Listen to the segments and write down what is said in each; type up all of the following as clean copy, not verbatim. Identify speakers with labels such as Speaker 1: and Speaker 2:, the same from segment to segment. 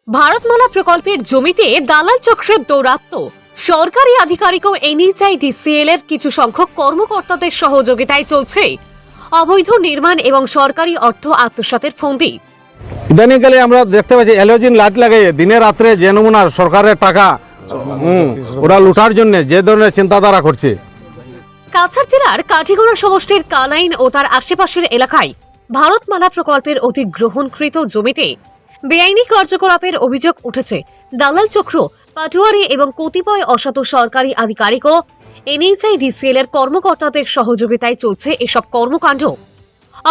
Speaker 1: ভারতমালা প্রকল্পের জমিতে দালাল চক্রের দৌরাত্ম্য, সরকারি আধিকারিক ও NHIDCL এর কিছু সংখ্যক কর্মকর্তাদের সহযোগিতায় চলছে অবৈধ নির্মাণ এবং সরকারি অর্থ আত্মসাতের ফন্দি।
Speaker 2: ইদানিংকালে আমরা দেখতে পাচ্ছি হ্যালোজিন লাইট লাগিয়ে দিনে রাত্রে যে নমুনার সরকারের টাকা ওরা লুটার জন্য যে ধরনের চিন্তাধারা করছে।
Speaker 1: কাছাড় জেলার কাঠিগড়া সমষ্টির কালাইন ও তার আশেপাশের এলাকায় ভারতমালা প্রকল্পের অধিগ্রহণকৃত জমিতে বেআইনি কার্যকলাপের অভিযোগ উঠেছে। দালাল চক্র, পাটুয়ারি এবং কতিপয় অসাধু সরকারি আধিকারিক ও NHIDCL এর কর্মকর্তাদের সহযোগিতায় চলছে এসব কর্মকাণ্ড।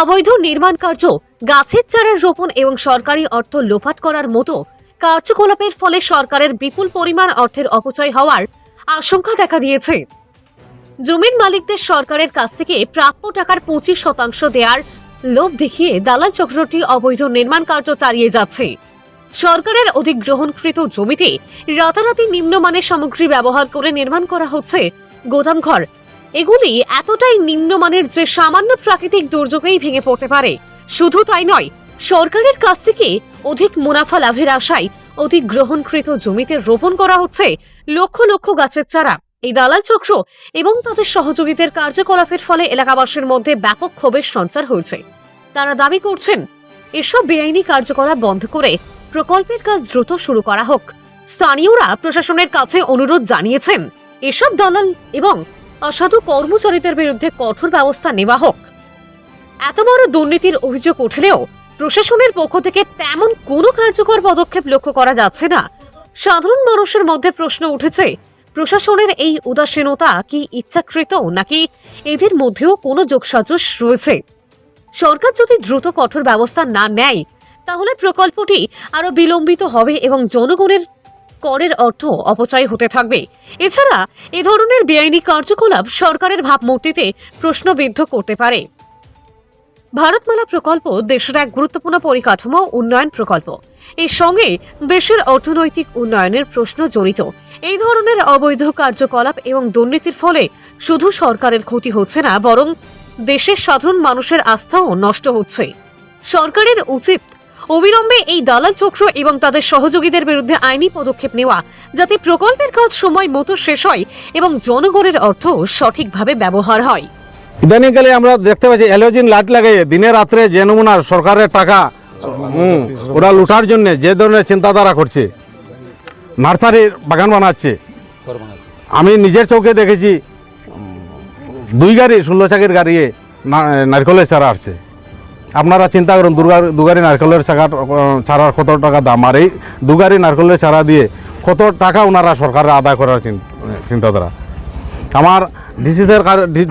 Speaker 1: অবৈধ নির্মাণ কার্য, গাছের চারা রোপণ এবং সরকারি অর্থ লোপাট করার মতো কার্যকলাপের ফলে সরকারের বিপুল পরিমাণ অর্থের অপচয় হওয়ার আশঙ্কা দেখা দিয়েছে। জমির মালিকদের সরকারের কাছ থেকে প্রাপ্য টাকার 25% দেওয়ার লোভ দেখিয়ে দালাল চক্রটি অবৈধ নির্মাণ কার্য চালিয়ে যাচ্ছে। সরকারের অধিগ্রহণকৃত জমিতে রাতারাতি নিম্নমানের সামগ্রী ব্যবহার করে নির্মাণ করা হচ্ছে গোদামঘর। এগুলি এতটাই নিম্নমানের যে সামান্য প্রাকৃতিক দুর্যোগেই ভেঙে পড়তে পারে। শুধু তাই নয়, সরকারের কাছ থেকে অধিক মুনাফা লাভের আশায় অধিগ্রহণকৃত জমিতে রোপণ করা হচ্ছে লক্ষ লক্ষ গাছের চারা। এই দালাল চক্র এবং তাদের সহযোগীদের কার্যকলাপের ফলে এলাকাবাসীর মধ্যে ব্যাপক ক্ষোভের সঞ্চার হয়েছে। তারা দাবি করছেন এসব বেআইনি কার্যকলাপ বন্ধ করে প্রকল্পের কাজ দ্রুত শুরু করা হোক। স্থানীয়রা প্রশাসনের কাছে অনুরোধ জানিয়েছেন এসব দালাল এবং অসাধু কর্মচারীদের বিরুদ্ধে কঠোর ব্যবস্থা নেওয়া হোক। এত বড় দুর্নীতির অভিযোগ উঠলেও প্রশাসনের পক্ষ থেকে তেমন কোনো কার্যকর পদক্ষেপ লক্ষ্য করা যাচ্ছে না। সাধারণ মানুষের মধ্যে প্রশ্ন উঠেছে, প্রশাসনের এই উদাসীনতা কি ইচ্ছাকৃত নাকি এদের মধ্যেও কোনো যোগসাজশ রয়েছে? সরকার যদি দ্রুত কঠোর ব্যবস্থা না নেয় তাহলে প্রকল্পটি আরো বিলম্বিত হবে এবং জনগণের করের অর্থ অপচয় হতে থাকবে। এছাড়া এ ধরনের বেআইনি কার্যকলাপ সরকারের ভাবমূর্তিতে প্রশ্নবিদ্ধ করতে পারে। ভারতমালা প্রকল্প দেশের এক গুরুত্বপূর্ণ পরিকাঠামো উন্নয়ন প্রকল্প। এর সঙ্গে দেশের অর্থনৈতিক উন্নয়নের প্রশ্ন জড়িত। এই ধরনের অবৈধ কার্যকলাপ এবং দুর্নীতির ফলে শুধু সরকারের ক্ষতি হচ্ছে না, বরং দেশের সাধারণ মানুষের আস্থাও নষ্ট হচ্ছে। সরকারের উচিত অবিলম্বে এই দালাল চক্র এবং তাদের সহযোগীদের বিরুদ্ধে আইনি পদক্ষেপ নেওয়া, যাতে প্রকল্পের কাজ সময় মতো শেষ হয় এবং জনগণের অর্থ সঠিকভাবে ব্যবহার হয়।
Speaker 2: ইদানিংকালে আমরা দেখতে পাচ্ছি হ্যালোজিন লাইট লাগিয়ে দিনে রাত্রে যে নমুনার সরকারের টাকা ওরা লুটার জন্য যে ধরনের চিন্তাধারা করছে। নার্সারির বাগান বানাচ্ছে। আমি নিজের চোখে দেখেছি 2 গাড়ি 16 চাকের গাড়ি নারকেলের চারা আসছে। আপনারা চিন্তা করুন, 2 গাড়ি নারকেলের চারার কত টাকা দাম, আর এই 2 গাড়ি নারকেলের চারা দিয়ে কত টাকা ওনারা সরকারের আদায় করার চিন্তাধারা। আমার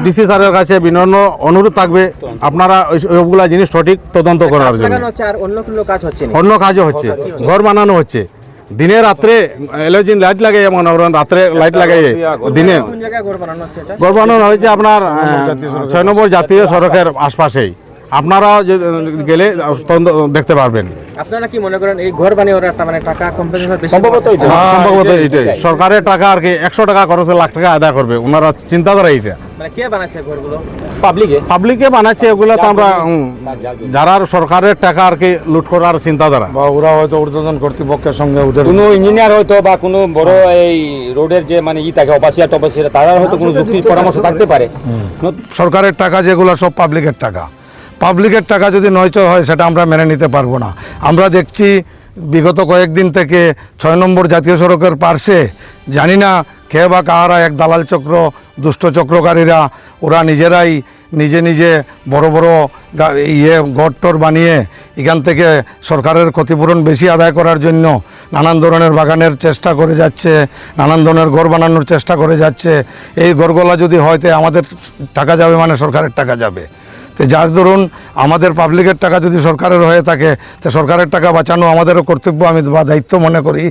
Speaker 2: ডিসি স্যারের কাছে বিনম্র অনুরোধ থাকবে, আপনারা ওইগুলা জিনিস সঠিক তদন্ত করার জন্য। অন্য কাজও হচ্ছে, ঘর বানানো হচ্ছে দিনে রাত্রে হ্যালোজিন লাইট লাগাই, এমন রাত্রে লাইট লাগাই দিনে ঘর বানানো হয়েছে আপনার 6 নম্বর জাতীয় সড়কের আশপাশেই। আপনারা গেলে দেখতে পারবেন।
Speaker 3: আপনারা কি মনে করেন এই ঘর বানিয়ে ওরা মানে টাকা কম্পেনসেশন
Speaker 2: সম্ভবত এইটাই সরকারের টাকা আর কি 100 টাকা খরচে লাখ টাকা আদায় করবে, ওনারা চিন্তাধারা এইটা।
Speaker 3: মানে কে বানাচ্ছে ঘরগুলো?
Speaker 2: পাবলিকে বানাচ্ছে। এগুলো তো আমরা যারা সরকারের টাকা আর কি লুট করার চিন্তাধারা,
Speaker 4: বা ওরা হয়তো ঊর্ধ্বতন কর্তৃপক্ষের সঙ্গে ওদের
Speaker 5: কোনো ইঞ্জিনিয়ার হয়তো বা কোনো বড় এই রোডের যে মানে থাকে অপাসিয়া টপাসিয়া, তারা হয়তো কোনো যুক্তি পরামর্শ থাকতে পারে।
Speaker 4: সরকারের টাকা যেগুলো সব পাবলিকের টাকা, পাবলিকের টাকা যদি নয়চর হয় সেটা আমরা মেনে নিতে পারবো না। আমরা দেখছি বিগত কয়েকদিন থেকে 6 নম্বর জাতীয় সড়কের পার্শ্বে জানি না কে বা কাহারা এক দালাল চক্র, দুষ্ট চক্রকারীরা ওরা নিজেরাই নিজে বড় বড় গড়টর বানিয়ে এখান থেকে সরকারের ক্ষতিপূরণ বেশি আদায় করার জন্য নানান ধরনের বাগানের চেষ্টা করে যাচ্ছে, নানান ধরনের ঘর বানানোর চেষ্টা করে যাচ্ছে। এই ঘরগুলা যদি হয়তো আমাদের টাকা যাবে মানে সরকারের টাকা যাবে। তো যার ধরুন আমাদের পাবলিকের টাকা যদি সরকারের হয়ে থাকে, তো সরকারের টাকা বাঁচানো আমাদেরও কর্তব্য আমি বা দায়িত্ব মনে করি।